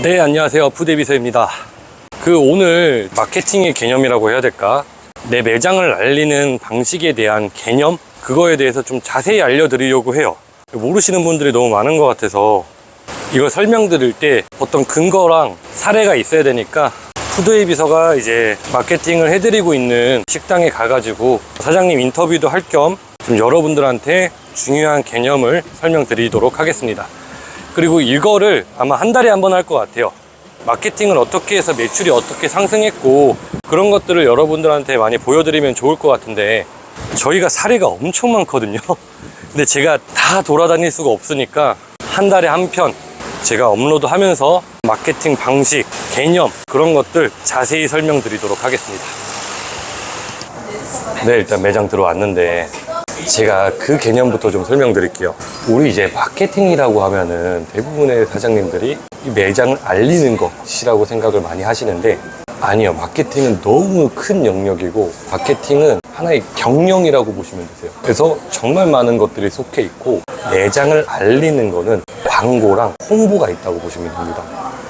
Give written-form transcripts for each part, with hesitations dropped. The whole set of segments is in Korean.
네, 안녕하세요. 푸드비서입니다. 오늘 마케팅의 개념이라고 해야 될까? 내 매장을 알리는 방식에 대한 개념? 그거에 대해서 좀 자세히 알려드리려고 해요. 모르시는 분들이 너무 많은 것 같아서 이걸 설명드릴 때 어떤 근거랑 사례가 있어야 되니까 푸드웨이 비서가 이제 마케팅을 해드리고 있는 식당에 가가지고 사장님 인터뷰도 할 겸 좀 여러분들한테 중요한 개념을 설명드리도록 하겠습니다. 그리고 이거를 아마 한 달에 한 번 할 것 같아요. 마케팅을 어떻게 해서 매출이 어떻게 상승했고 그런 것들을 여러분들한테 많이 보여드리면 좋을 것 같은데 저희가 사례가 엄청 많거든요. 근데 제가 다 돌아다닐 수가 없으니까 한 달에 한 편 제가 업로드 하면서 마케팅 방식, 개념 그런 것들 자세히 설명드리도록 하겠습니다. 네, 일단 매장 들어왔는데 제가 그 개념부터 좀 설명드릴게요. 우리 이제 마케팅이라고 하면은 대부분의 사장님들이 이 매장을 알리는 것이라고 생각을 많이 하시는데 아니요, 마케팅은 너무 큰 영역이고 마케팅은 하나의 경영이라고 보시면 되세요. 그래서 정말 많은 것들이 속해 있고 매장을 알리는 거는 광고랑 홍보가 있다고 보시면 됩니다.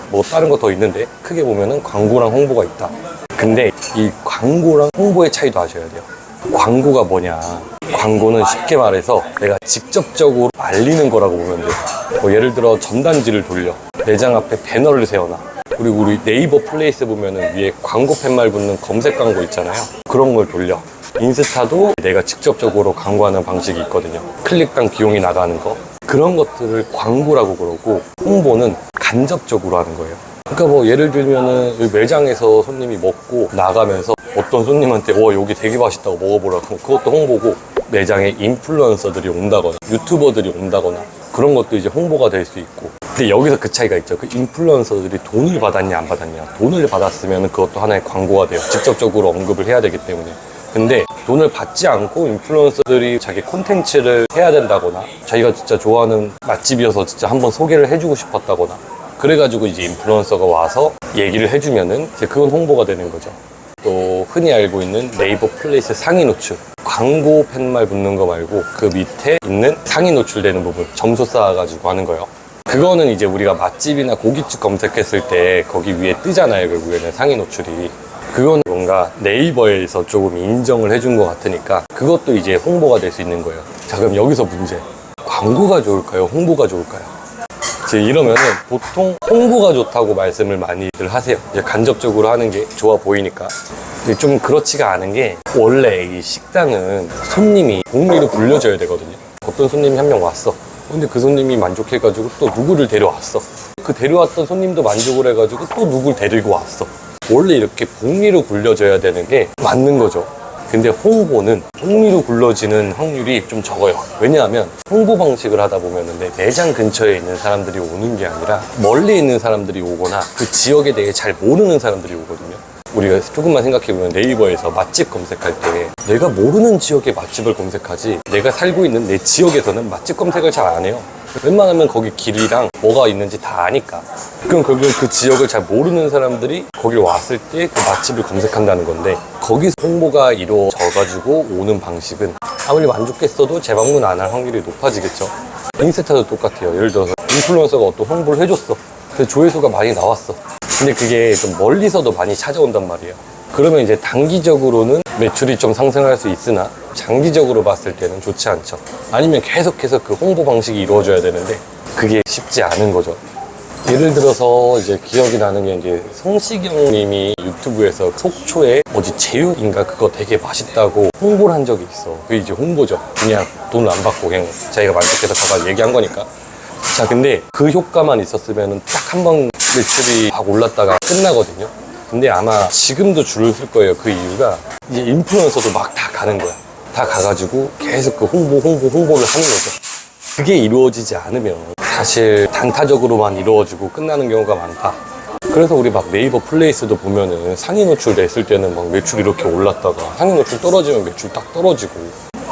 뭐 다른 거 더 있는데 크게 보면은 광고랑 홍보가 있다. 근데 이 광고랑 홍보의 차이도 아셔야 돼요. 광고가 뭐냐, 광고는 쉽게 말해서 내가 직접적으로 알리는 거라고 보면 돼요. 뭐 예를 들어 전단지를 돌려 매장 앞에 배너를 세워놔. 그리고 우리 네이버 플레이스 보면은 위에 광고 팻말 붙는 검색 광고 있잖아요. 그런 걸 돌려. 인스타도 내가 직접적으로 광고하는 방식이 있거든요. 클릭당 비용이 나가는 거, 그런 것들을 광고라고 그러고 홍보는 간접적으로 하는 거예요. 그러니까 뭐 예를 들면은 매장에서 손님이 먹고 나가면서 어떤 손님한테 여기 되게 맛있다고 먹어보라고, 그것도 홍보고, 매장에 인플루언서들이 온다거나 유튜버들이 온다거나 그런 것도 이제 홍보가 될 수 있고. 근데 여기서 그 차이가 있죠. 그 인플루언서들이 돈을 받았냐 안 받았냐. 돈을 받았으면 그것도 하나의 광고가 돼요. 직접적으로 언급을 해야 되기 때문에. 근데 돈을 받지 않고 인플루언서들이 자기 콘텐츠를 해야 된다거나 자기가 진짜 좋아하는 맛집이어서 진짜 한번 소개를 해주고 싶었다거나 그래가지고 이제 인플루언서가 와서 얘기를 해주면은 이제 그건 홍보가 되는 거죠. 또 흔히 알고 있는 네이버 플레이스 상위 노출, 광고 팻말 붙는 거 말고 그 밑에 있는 상위 노출되는 부분, 점수 쌓아가지고 하는 거예요. 그거는 이제 우리가 맛집이나 고깃집 검색했을 때 거기 위에 뜨잖아요. 결국에는 상위 노출이. 그건 뭔가 네이버에서 조금 인정을 해준 것 같으니까 그것도 이제 홍보가 될 수 있는 거예요. 자, 그럼 여기서 문제. 광고가 좋을까요? 홍보가 좋을까요? 이러면은 보통 홍보가 좋다고 말씀을 많이들 하세요. 이제 간접적으로 하는 게 좋아 보이니까. 근데 좀 그렇지가 않은 게 원래 이 식당은 손님이 복리로 불려줘야 되거든요. 어떤 손님이 한 명 왔어. 근데 그 손님이 만족해가지고 또 누구를 데려왔어. 그 데려왔던 손님도 만족을 해가지고 또 누구를 데리고 왔어. 원래 이렇게 복리로 굴려져야 되는 게 맞는 거죠. 근데 홍보는 복리로 굴러지는 확률이 좀 적어요. 왜냐하면 홍보 방식을 하다 보면 내 매장 근처에 있는 사람들이 오는 게 아니라 멀리 있는 사람들이 오거나 그 지역에 대해 잘 모르는 사람들이 오거든요. 우리가 조금만 생각해보면 네이버에서 맛집 검색할 때 내가 모르는 지역의 맛집을 검색하지 내가 살고 있는 내 지역에서는 맛집 검색을 잘 안 해요. 웬만하면 거기 길이랑 뭐가 있는지 다 아니까. 그럼 결국 그 지역을 잘 모르는 사람들이 거기 왔을 때 그 맛집을 검색한다는 건데 거기서 홍보가 이루어져가지고 오는 방식은 아무리 만족했어도 재방문 안 할 확률이 높아지겠죠. 인스타도 똑같아요. 예를 들어서 인플루언서가 어떤 홍보를 해줬어. 근데 조회수가 많이 나왔어. 근데 그게 좀 멀리서도 많이 찾아온단 말이에요. 그러면 이제 단기적으로는 매출이 좀 상승할 수 있으나 장기적으로 봤을 때는 좋지 않죠. 아니면 계속해서 그 홍보 방식이 이루어져야 되는데 그게 쉽지 않은 거죠. 예를 들어서 이제 기억이 나는 게 이제 성시경 님이 유튜브에서 속초에 제육인가 그거 되게 맛있다고 홍보를 한 적이 있어. 그게 이제 홍보죠. 그냥 돈 안 받고 그냥 자기가 만족해서 가서 얘기한 거니까. 자, 근데 그 효과만 있었으면 딱 한 번 매출이 확 올랐다가 끝나거든요. 근데 아마 지금도 줄을 쓸 거예요. 그 이유가 이제 인플루언서도 막 다 가는 거야. 다 가가지고 계속 그 홍보를 하는 거죠. 그게 이루어지지 않으면 사실 단타적으로만 이루어지고 끝나는 경우가 많다. 그래서 우리 막 네이버 플레이스도 보면은 상위 노출 냈을 때는 막 매출 이렇게 올랐다가 상위 노출 떨어지면 매출 딱 떨어지고,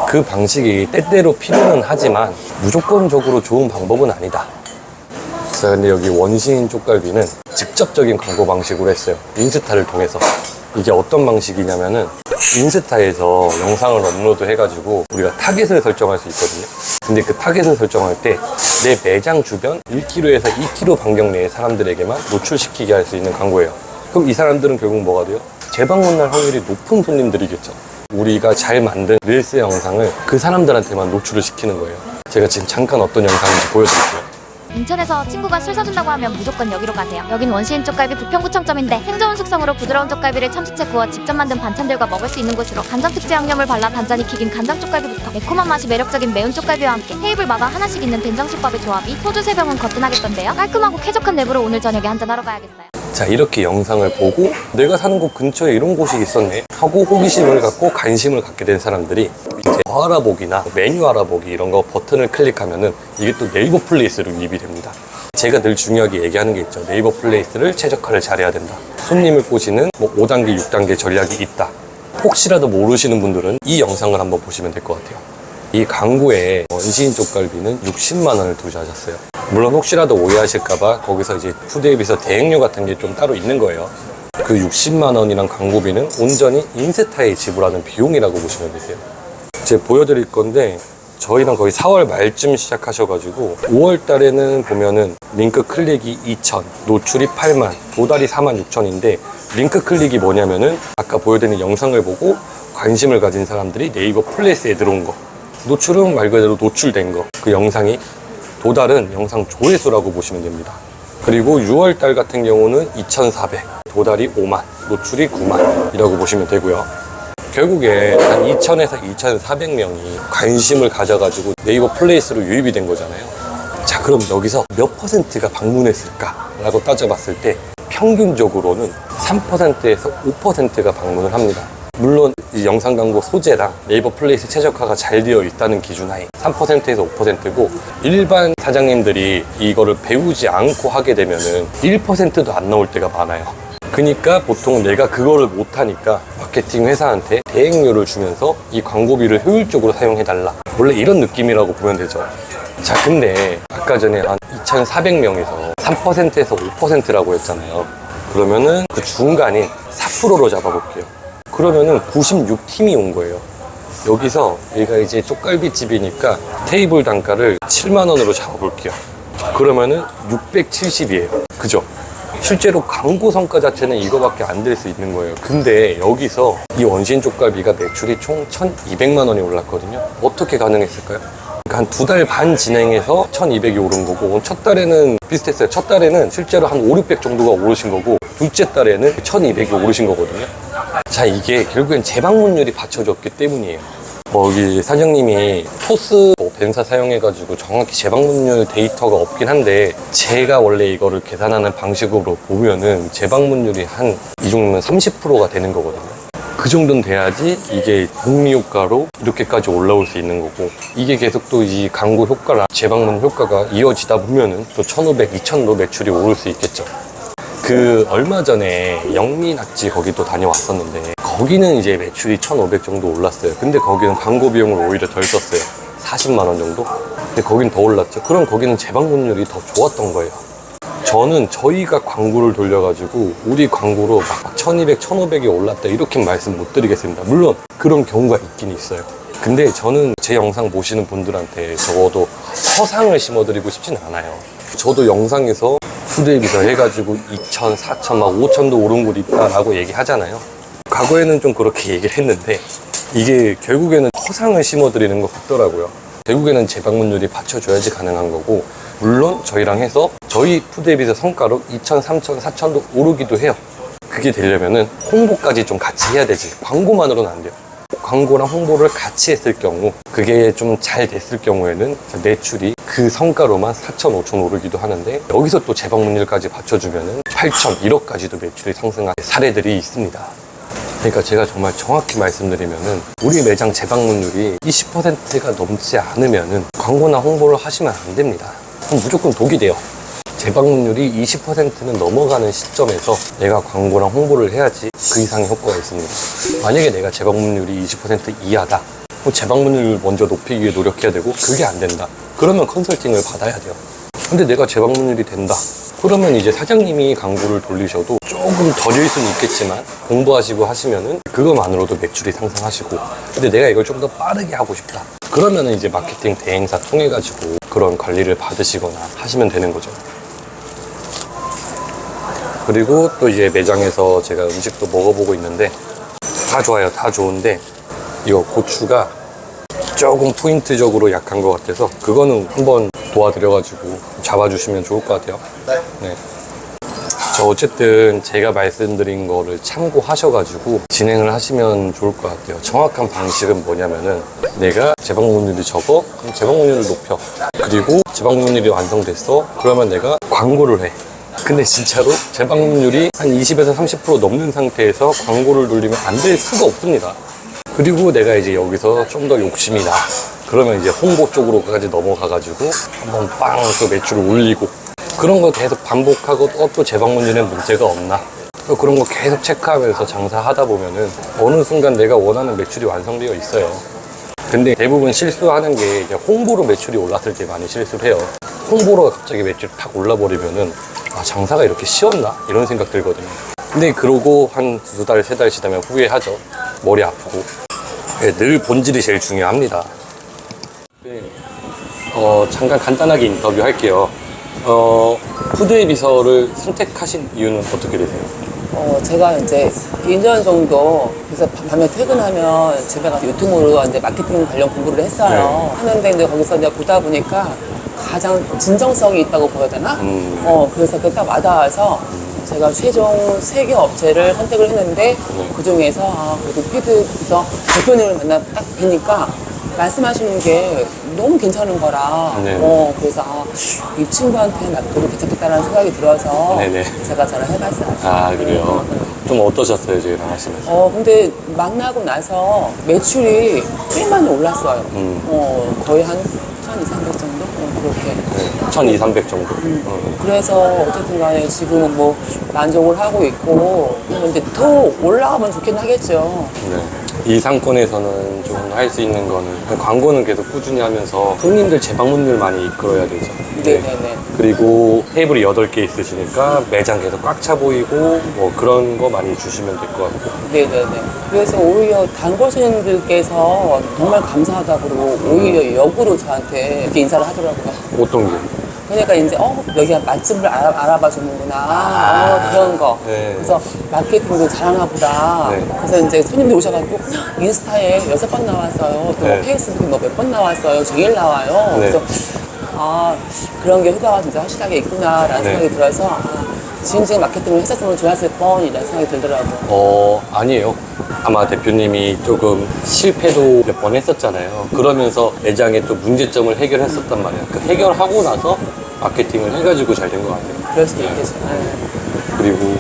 그 방식이 때때로 필요는 하지만 무조건적으로 좋은 방법은 아니다. 자, 근데 여기 원시인 쪽갈비는 직접적인 광고 방식으로 했어요. 인스타를 통해서. 이게 어떤 방식이냐면은 인스타에서 영상을 업로드 해가지고 우리가 타겟을 설정할 수 있거든요. 근데 그 타겟을 설정할 때 내 매장 주변 1km에서 2km 반경 내의 사람들에게만 노출시키게 할 수 있는 광고예요. 그럼 이 사람들은 결국 뭐가 돼요? 재방문할 확률이 높은 손님들이겠죠. 우리가 잘 만든 릴스 영상을 그 사람들한테만 노출을 시키는 거예요. 제가 지금 잠깐 어떤 영상인지 보여드릴게요. 인천에서 친구가 술 사준다고 하면 무조건 여기로 가세요. 여긴 원시인 쪽갈비 부평구청점인데 생좋은 숙성으로 부드러운 쪽갈비를 참치채 구워 직접 만든 반찬들과 먹을 수 있는 곳으로 간장 특제 양념을 발라 단짠히 튀긴 간장 쪽갈비부터 매콤한 맛이 매력적인 매운 쪽갈비와 함께 테이블마다 하나씩 있는 된장솥밥의 조합이 소주 3병은 거뜬하겠던데요. 깔끔하고 쾌적한 내부로 오늘 저녁에 한잔하러 가야겠어요. 자, 이렇게 영상을 보고 내가 사는 곳 근처에 이런 곳이 있었네 하고 호기심을 갖고 관심을 갖게 된 사람들이 이제 더 알아보기나 메뉴 알아보기 이런 거 버튼을 클릭하면은 이게 또 네이버 플레이스로 유입이 됩니다. 제가 늘 중요하게 얘기하는 게 있죠. 네이버 플레이스를 최적화를 잘해야 된다. 손님을 꼬시는 5단계, 6단계 전략이 있다. 혹시라도 모르시는 분들은 이 영상을 한번 보시면 될 것 같아요. 이 광고에 원시인 쪽갈비는 60만 원을 투자하셨어요. 물론 혹시라도 오해하실까봐 거기서 이제 푸드앱에서 대행료 같은 게 좀 따로 있는 거예요. 그 60만 원이란 광고비는 온전히 인스타에 지불하는 비용이라고 보시면 되세요. 제가 보여드릴 건데 저희랑 거의 4월 말쯤 시작하셔가지고 5월 달에는 보면은 링크 클릭이 2,000, 노출이 8만, 도달이 46,000인데 링크 클릭이 뭐냐면은 아까 보여드린 영상을 보고 관심을 가진 사람들이 네이버 플레이스에 들어온 거, 노출은 말 그대로 노출된 거, 그 영상이 도달은 영상 조회수라고 보시면 됩니다. 그리고 6월 달 같은 경우는 2,400, 도달이 5만, 노출이 9만 이라고 보시면 되고요. 결국에 한 2,000에서 2,400명이 관심을 가져가지고 네이버 플레이스로 유입이 된 거잖아요. 자, 그럼 여기서 몇 퍼센트가 방문했을까? 라고 따져봤을 때 평균적으로는 3%에서 5%가 방문을 합니다. 물론 이 영상 광고 소재랑 네이버 플레이스 최적화가 잘 되어 있다는 기준 하에 3%에서 5%고 일반 사장님들이 이거를 배우지 않고 하게 되면은 1%도 안 나올 때가 많아요. 그러니까 보통 내가 그거를 못하니까 마케팅 회사한테 대행료를 주면서 이 광고비를 효율적으로 사용해달라. 원래 이런 느낌이라고 보면 되죠. 자, 근데 아까 전에 한 2,400명에서 3%에서 5%라고 했잖아요. 그러면은 그 중간인 4%로 잡아볼게요. 그러면은 96팀이 온 거예요. 여기서 얘가 이제 쪽갈비집이니까 테이블 단가를 7만 원으로 잡아볼게요. 그러면은 670이에요. 그죠? 실제로 광고 성과 자체는 이거밖에 안 될 수 있는 거예요. 근데 여기서 이 원시인 쪽갈비가 매출이 총 1,200만 원이 올랐거든요. 어떻게 가능했을까요? 그러니까 한 2달 반 진행해서 1,200이 오른 거고, 첫 달에는 비슷했어요. 첫 달에는 실제로 한 5, 600 정도가 오르신 거고, 둘째 달에는 1,200이 오르신 거거든요. 자, 이게 결국엔 재방문율이 받쳐졌기 때문이에요. 여기 사장님이 토스 벤사 사용해가지고 정확히 재방문율 데이터가 없긴 한데, 제가 원래 이거를 계산하는 방식으로 보면은 재방문율이 한 이 정도면 30%가 되는 거거든요. 그 정도는 돼야지 이게 복리 효과로 이렇게까지 올라올 수 있는 거고, 이게 계속 또 이 광고 효과랑 재방문 효과가 이어지다 보면은 또 1,500, 2,000도 매출이 오를 수 있겠죠. 그 얼마 전에 영미낙지 거기도 다녀왔었는데 거기는 이제 매출이 1,500 정도 올랐어요. 근데 거기는 광고 비용을 오히려 덜 썼어요. 40만 원 정도? 근데 거긴 더 올랐죠. 그럼 거기는 재방문율이 더 좋았던 거예요. 저는 저희가 광고를 돌려가지고 우리 광고로 막 1,200, 1,500이 올랐다 이렇게 말씀 못 드리겠습니다. 물론 그런 경우가 있긴 있어요. 근데 저는 제 영상 보시는 분들한테 적어도 허상을 심어드리고 싶진 않아요. 저도 영상에서 푸드앱에서 해가지고 2,000, 4,000, 막 5,000도 오른 곳 있다라고 얘기하잖아요. 과거에는 좀 그렇게 얘기를 했는데 이게 결국에는 허상을 심어드리는 것 같더라고요. 결국에는 재방문율이 받쳐줘야지 가능한 거고, 물론 저희랑 해서 저희 푸드앱에서 성과로 2,000, 3,000, 4,000도 오르기도 해요. 그게 되려면은 홍보까지 좀 같이 해야 되지. 광고만으로는 안 돼요. 광고랑 홍보를 같이 했을 경우, 그게 좀 잘 됐을 경우에는 매출이 그 성과로만 4,000, 5,000 오르기도 하는데, 여기서 또 재방문율까지 받쳐주면은 8,000, 1억까지도 매출이 상승한 사례들이 있습니다. 그러니까 제가 정말 정확히 말씀드리면은 우리 매장 재방문율이 20%가 넘지 않으면은 광고나 홍보를 하시면 안 됩니다. 그럼 무조건 독이 돼요. 재방문율이 20%는 넘어가는 시점에서 내가 광고랑 홍보를 해야지 그 이상의 효과가 있습니다. 만약에 내가 재방문율이 20% 이하다, 그럼 재방문율을 먼저 높이기 위해 노력해야 되고, 그게 안 된다, 그러면 컨설팅을 받아야 돼요. 근데 내가 재방문율이 된다, 그러면 이제 사장님이 광고를 돌리셔도 조금 더딜 수는 있겠지만 공부하시고 하시면은 그것만으로도 매출이 상승하시고, 근데 내가 이걸 좀 더 빠르게 하고 싶다 그러면은 이제 마케팅 대행사 통해 가지고 그런 관리를 받으시거나 하시면 되는 거죠. 그리고 또 이제 매장에서 제가 음식도 먹어보고 있는데 다 좋아요. 다 좋은데 이거 고추가 조금 포인트적으로 약한 것 같아서 그거는 한번 도와드려가지고 잡아주시면 좋을 것 같아요. 네. 저 어쨌든 제가 말씀드린 거를 참고하셔가지고 진행을 하시면 좋을 것 같아요. 정확한 방식은 뭐냐면은 내가 재방문율이 적어? 그럼 재방문율을 높여. 그리고 재방문율이 완성됐어? 그러면 내가 광고를 해. 근데 진짜로 재방문율이 한 20에서 30% 넘는 상태에서 광고를 돌리면 안 될 수가 없습니다. 그리고 내가 이제 여기서 좀 더 욕심이 나. 그러면 이제 홍보 쪽으로까지 넘어가가지고 한번 빵 또 매출을 올리고, 그런 거 계속 반복하고 또 재방문율에 문제가 없나, 또 그런 거 계속 체크하면서 장사하다 보면은 어느 순간 내가 원하는 매출이 완성되어 있어요. 근데 대부분 실수하는 게 이제 홍보로 매출이 올랐을 때 많이 실수를 해요. 홍보로 갑자기 매출이 탁 올라버리면은 아, 장사가 이렇게 쉬웠나? 이런 생각 들거든요. 근데 그러고 한 2달, 3달 지나면 후회하죠. 머리 아프고. 네, 늘 본질이 제일 중요합니다. 네, 잠깐 간단하게 인터뷰 할게요. 푸드의 비서를 선택하신 이유는 어떻게 되세요? 제가 이제 2년 정도, 그래서 밤에 퇴근하면 집에 가서 유튜브로 이제 마케팅 관련 공부를 했어요. 네. 하는데 이제 거기서 이제 보다 보니까 가장 진정성이 있다고 보여야 되나? 그래서 그게 딱 와닿아서 제가 최종 3개 업체를 선택을 했는데 그 중에서 그래도 피드에서 대표님을 만나 딱 뵈니까 말씀하시는 게 너무 괜찮은 거라. 네. 그래서 이 친구한테 놔둬도 괜찮겠다라는 생각이 들어서 네네. 제가 전화 해봤어요. 아, 그래요? 좀 어떠셨어요, 저희랑 하시면서? 근데 만나고 나서 매출이 꽤 많이 올랐어요. 거의 한 1,200, 300 정도? 그렇게. 네, 1,200, 300 정도. 그래서 어쨌든 간에 지금은 뭐 만족을 하고 있고, 근데 더 올라가면 좋긴 하겠죠. 네. 이 상권에서는 좀 할 수 있는 거는 광고는 계속 꾸준히 하면서 손님들 재방문율 많이 이끌어야 되죠. 네네네. 그리고 테이블이 8개 있으시니까 매장 계속 꽉 차 보이고 뭐 그런 거 많이 주시면 될 것 같고. 네네네. 그래서 오히려 단골 손님들께서 정말 감사하다고 그러고 오히려 역으로 저한테 이렇게 인사를 하더라고요. 어떤 게? 그러니까 이제 여기가 맛집을 알아봐 주는구나. 그런 거. 네. 그래서 마케팅도 잘하나 보다. 네. 그래서 이제 손님들 오셔가지고 인스타에 6번 나왔어요. 또 네. 페이스북에 뭐 몇 번 나왔어요. 제일 나와요. 네. 그래서 그런 게 효과가 진짜 확실하게 있구나라는 네. 생각이 들어서 지금쯤 마케팅을 했었으면 좋았을 뻔이라는 생각이 들더라고요. 아니에요. 아마 대표님이 조금 실패도 몇 번 했었잖아요. 그러면서 매장에 또 문제점을 해결했었단 말이에요. 그 해결하고 나서 마케팅을 해가지고 잘 된 것 같아요. 그럴 수도 있겠죠. 그리고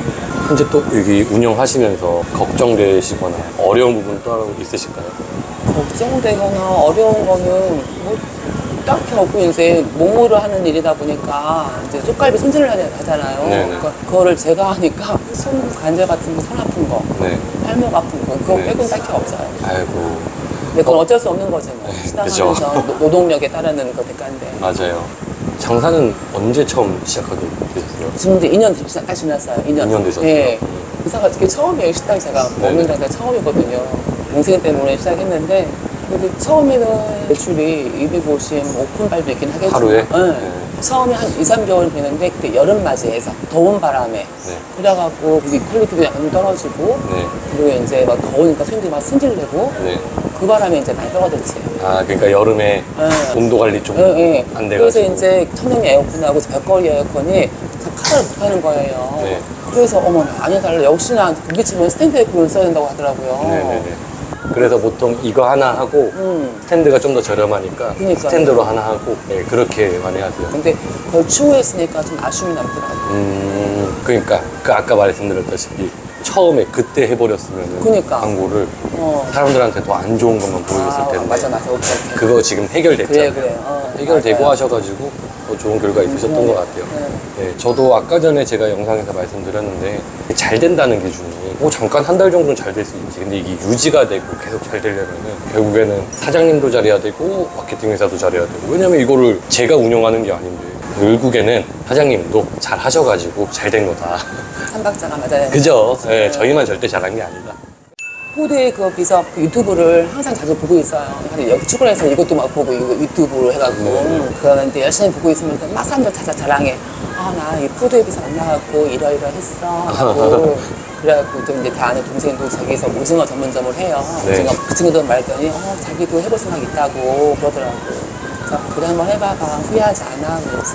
현재 또 여기 운영하시면서 걱정되시거나 어려운 부분 또 있으실까요? 걱정되거나 어려운 거는 뭐 딱히 없고 이제 몸으로 하는 일이다 보니까 이제 쪽갈비 손질을 하잖아요. 네네. 그러니까 그거를 제가 하니까 손 관절 같은 거, 손 아픈 거, 네. 팔목 아픈 거 그거 네. 빼고는 딱히 없어요. 아이고, 근데 그건 어쩔 수 없는 거지 뭐. 그죠. 시장하면서 노동력에 따르는 거 대가인데. 맞아요. 장사는 언제 처음 시작하게 되셨어요? 지금 이제 2년 딱 지났어요. 2년. 2년 되셨어요? 네. 이사가 특히 처음이에요. 식당 제가 네. 먹는 데가 처음이거든요. 동생 때문에 시작했는데 근데 처음에는 매출이 250 오픈발도 있긴 하겠지만 하루에? 네. 네. 처음에 한 2, 3개월 되는데 그때 여름 맞이해서 더운 바람에 네. 그래갖고 우리 퀄리티도 약간 떨어지고 네. 그리고 이제 막 더우니까 손님들이 막 승질내고 네. 그 바람에 이제 많이 떨어졌지. 그러니까 여름에 네. 온도 관리 좀 예, 예. 안 그래서 돼가지고. 이제 청량리 에어컨하고 벽걸이 에어컨이 카드를 못하는 거예요. 네. 그래서 어머나 아니달라 역시나 고깃집은 스탠드 에어컨을 써야 된다고 하더라고요. 네네네. 그래서 보통 이거 하나 하고 스탠드가 좀 더 저렴하니까 그러니까요. 스탠드로 하나 하고 네, 그렇게 많이 하세요. 근데 그걸 추후했으니까 좀 아쉬움이 남더라고요. 그러니까 그 아까 말씀드렸다시피 처음에 그때 해버렸으면 그러니까. 광고를 어. 사람들한테 더 안 좋은 것만 보여줬을 텐데 맞아. 오케이. 그거 지금 해결됐잖아요. 그래. 해결되고 맞아요. 하셔가지고 더 좋은 결과 있으셨던 것 같아요. 네, 저도 아까 전에 제가 영상에서 말씀드렸는데 잘 된다는 기준이 잠깐 한 달 정도는 잘 될 수 있지. 근데 이게 유지가 되고 계속 잘 되려면은 결국에는 사장님도 잘해야 되고 마케팅 회사도 잘해야 되고, 왜냐면 이거를 제가 운영하는 게 아닌데 결국에는 사장님도 잘 하셔가지고 잘 된 거다. 삼박자가 맞아요. 그죠? 네, 저희만 절대 잘한 게 아니다. 푸드의 그 비서 유튜브를 항상 자주 보고 있어요. 근데 여기 출근해서 이것도 막 보고 이거 유튜브로 해갖고 그러는데 열심히 보고 있으면 막 사람들 다 자랑해. 아, 나 이 푸드의 비서 만나갖고 이러이러했어 하고 그래갖고 또 이제 다 아는 동생도 자기서 오징어 전문점을 해요. 네. 오징어 그 친구들 말했더니 자기도 해볼 생각 있다고 그러더라고. 그래서 그래 한번 해봐봐 후회하지 않아 그러지.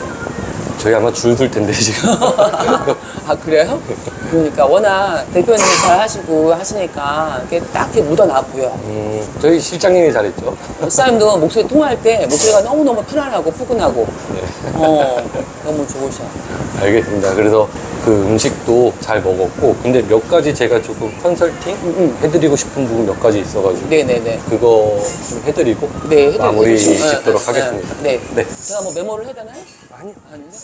저희 아마 줄 설 텐데 지금. 아 그래요? 그러니까 워낙 대표님 잘 하시고 하시니까 이게 딱히 묻어나 보여. 저희 실장님이 잘했죠. 목사님도 목소리 통화할 때 목소리가 너무너무 편안하고 푸근하고 네. 너무 좋으셔. 알겠습니다. 그래서 그 음식도 잘 먹었고, 근데 몇 가지 제가 조금 컨설팅 해드리고 싶은 부분 몇 가지 있어가지고 네네네. 그거 좀 해드리고 네, 마무리 해주시면. 짓도록 하겠습니다. 네. 네. 제가 뭐 메모를 해야 되나요? 아니요. 아닌데?